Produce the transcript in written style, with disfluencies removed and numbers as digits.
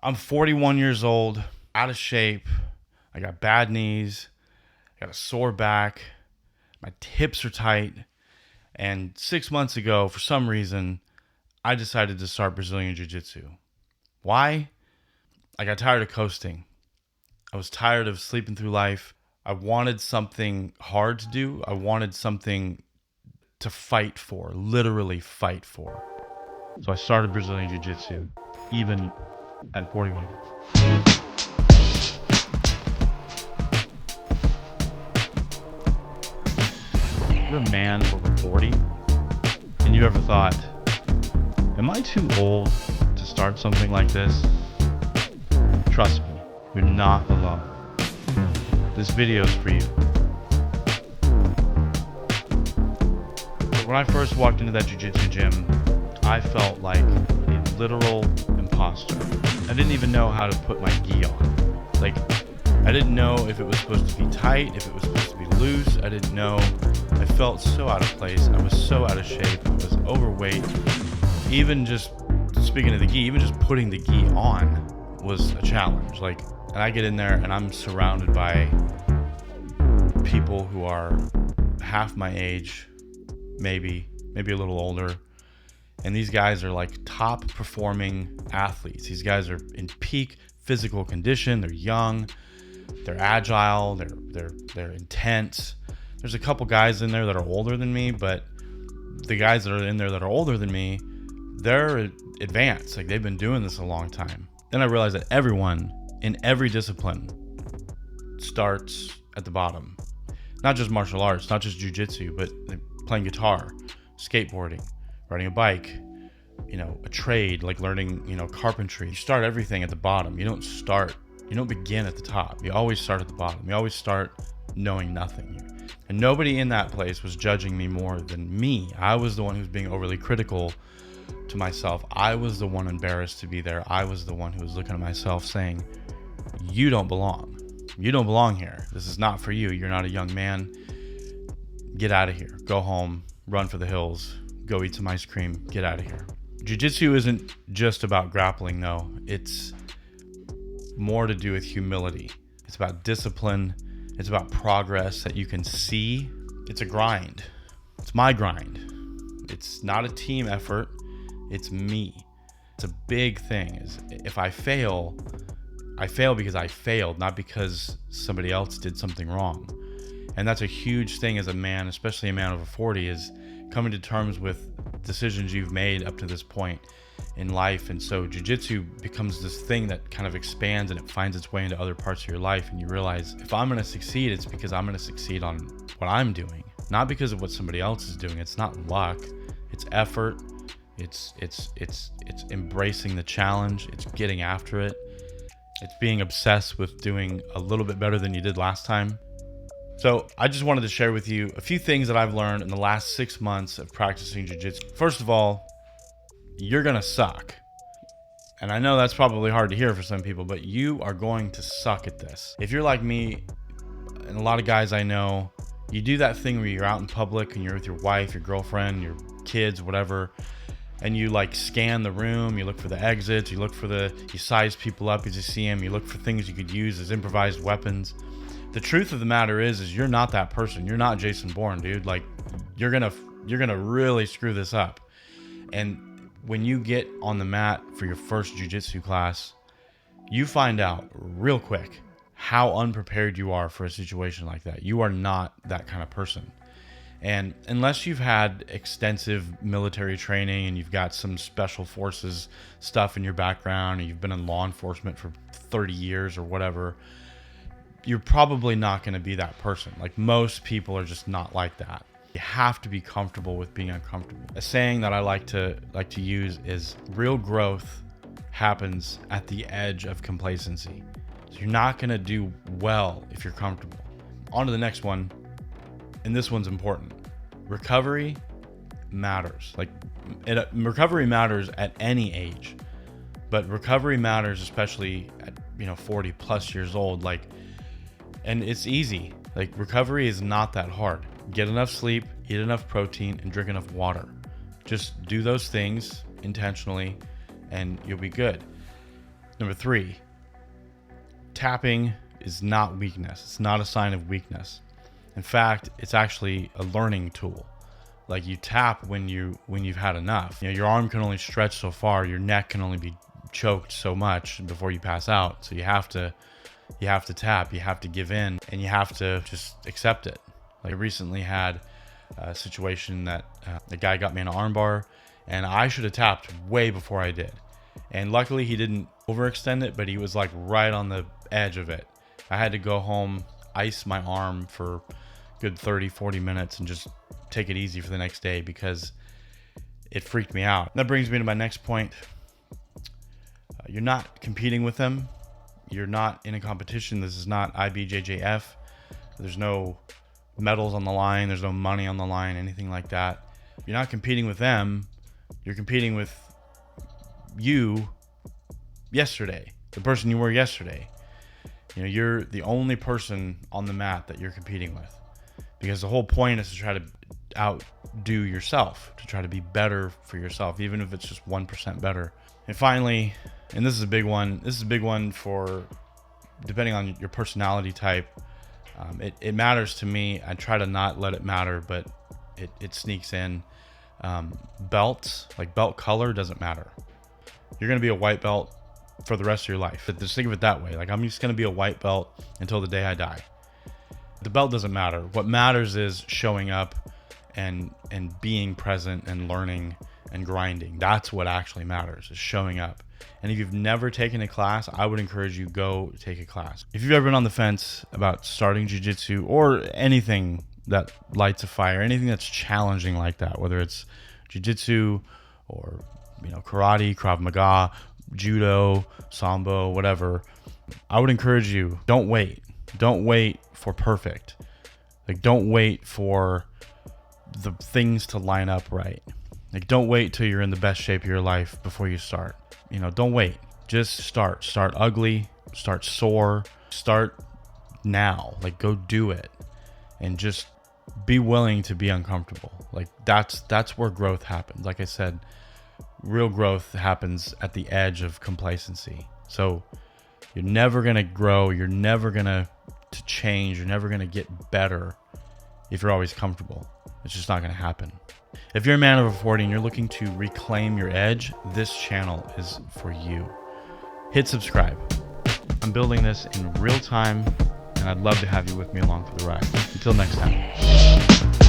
I'm 41 years old, out of shape. I got bad knees, I got a sore back, my hips are tight. And 6 months ago, for some reason, I decided to start Brazilian Jiu-Jitsu. Why? I got tired of coasting. I was tired of sleeping through life. I wanted something hard to do. I wanted something to fight for, literally fight for. So I started Brazilian Jiu-Jitsu, even at 41. If you're a man over 40 and you ever thought, am I too old to start something like this? Trust me, you're not alone. This video is for you. When I first walked into that jiu-jitsu gym, I felt like a literal imposter. I didn't even know how to put my gi on. I didn't know if it was supposed to be tight, if it was supposed to be loose. I didn't know. I felt so out of place. I was so out of shape. I was overweight. Even just, speaking of the gi, even just putting the gi on was a challenge. And I get in there and I'm surrounded by people who are half my age, maybe a little older. And these guys are like top performing athletes. These guys are in peak physical condition. They're young, they're agile, they're intense. There's a couple guys in there that are older than me, but the guys that are in there that are older than me, they're advanced. They've been doing this a long time. Then I realized that everyone in every discipline starts at the bottom. Not just martial arts, not just jiu-jitsu, but playing guitar, skateboarding, riding a bike, a trade, like learning, carpentry. You start everything at the bottom. You don't begin at the top. You always start at the bottom. You always start knowing nothing. And nobody in that place was judging me more than me. I was the one who was being overly critical to myself. I was the one embarrassed to be there. I was the one who was looking at myself saying, you don't belong. You don't belong here. This is not for you. You're not a young man. Get out of here. Go home. Run for the hills. Go eat some ice cream. Get out of here. Jiu-jitsu isn't just about grappling, though. It's more to do with humility. It's about discipline. It's about progress that you can see. It's a grind. It's my grind. It's not a team effort. It's me. It's a big thing. If I fail because I failed, not because somebody else did something wrong. And that's a huge thing as a man, especially a man over 40, is coming to terms with decisions you've made up to this point in life. And so jiu-jitsu becomes this thing that kind of expands and it finds its way into other parts of your life. And you realize, if I'm going to succeed, it's because I'm going to succeed on what I'm doing, not because of what somebody else is doing. It's not luck. It's effort. It's embracing the challenge. It's getting after it. It's being obsessed with doing a little bit better than you did last time. So I just wanted to share with you a few things that I've learned in the last 6 months of practicing jiu-jitsu. First of all, you're gonna suck. And I know that's probably hard to hear for some people, but you are going to suck at this. If you're like me, and a lot of guys I know, you do that thing where you're out in public and you're with your wife, your girlfriend, your kids, whatever, and you scan the room, you look for the exits, you size people up as you see them, you look for things you could use as improvised weapons. The truth of the matter is you're not that person. You're not Jason Bourne, dude. You're gonna really screw this up. And when you get on the mat for your first jiu-jitsu class, you find out real quick how unprepared you are for a situation like that. You are not that kind of person. And unless you've had extensive military training and you've got some special forces stuff in your background and you've been in law enforcement for 30 years or whatever, you're probably not going to be that person. Most people are just not like that. You have to be comfortable with being uncomfortable. A saying that I like to use is, real growth happens at the edge of complacency. So you're not going to do well if you're comfortable. On to the next one. And this one's important. Recovery matters. Recovery matters at any age, but recovery matters especially at 40 plus years old. And it's easy. Recovery is not that hard. Get enough sleep, eat enough protein, and drink enough water. Just do those things intentionally, and you'll be good. Number 3, tapping is not weakness. It's not a sign of weakness. In fact, it's actually a learning tool. Like, you tap when you've had enough. Your arm can only stretch so far. Your neck can only be choked so much before you pass out. So you have to tap. You have to give in, and you have to just accept it. Like, I recently had a situation that the guy got me an armbar, and I should have tapped way before I did. And luckily he didn't overextend it, but he was like right on the edge of it. I had to go home, ice my arm for good 30-40 minutes and just take it easy for the next day because it freaked me out. That brings me to my next point. You're not competing with them. You're not in a competition. This is not IBJJF. There's no medals on the line. There's no money on the line, anything like that. You're not competing with them. You're competing with you yesterday, the person you were yesterday. You're the only person on the mat that you're competing with, because the whole point is to try to outdo yourself, to try to be better for yourself, even if it's just 1% better. And finally, and this is a big one for depending on your personality type. It matters to me. I try to not let it matter, but it sneaks in. Belts, like belt color, doesn't matter. You're going to be a white belt for the rest of your life. But just think of it that way. Like, I'm just going to be a white belt until the day I die. The belt doesn't matter. What matters is showing up and being present and learning and grinding. That's what actually matters, is showing up. And if you've never taken a class, I would encourage you, go take a class. If you've ever been on the fence about starting jiu-jitsu or anything that lights a fire, anything that's challenging like that, whether it's jiu-jitsu or karate, Krav Maga, judo, sambo, whatever, I would encourage you, don't wait. Don't wait for perfect. Like, don't wait for the things to line up right. Like, don't wait till you're in the best shape of your life before you start. Don't wait. Just start. Start ugly. Start sore. Start now. Like, go do it. And just be willing to be uncomfortable. Like, that's where growth happens. Like I said, real growth happens at the edge of complacency. So you're never going to grow. You're never going to change. You're never going to get better if you're always comfortable. It's just not going to happen. If you're a man over 40 and you're looking to reclaim your edge, this channel is for you. Hit subscribe. I'm building this in real time, and I'd love to have you with me along for the ride. Until next time.